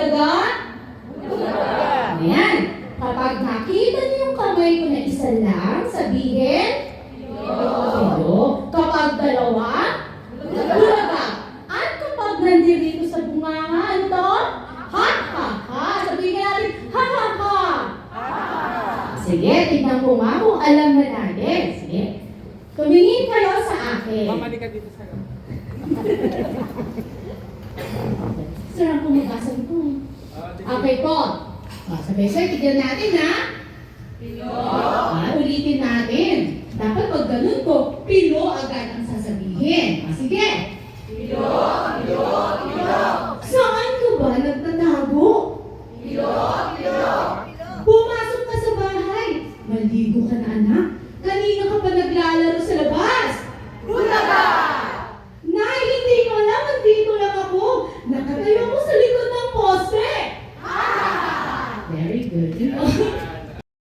bulaga? Ayan. Kapag nakita niyo yung kamay ko na isa lang, sabihin, Pilo. Kapag dalawa, bulaga. At kapag nandito sa bunganga, ano to? Ha, ha, ha. Sabihin natin, ha, ha, ha. Sige, tignan mo nga kung alam na natin. Sige. Tumingin kayo sa akin. Mamali ka dito sa Sarang kumagasan ko. Okay po. Sabay-sabay, tignan natin ha. Pilo. Ulitin natin. Dapat pag ganun ko, pilo agad ang sasabihin. Sige. Pilo, pilo, pilo. Saan ka ba nagtatago? Pilo, pilo. Pumasok ka sa bahay. Maligo ka na anak. Kanina ka pa naglalaro sa labas. Bulaga! Nay, hindi ko alam. Nandito lang ako. Nakatayo ako sa likod ng poste. Very good.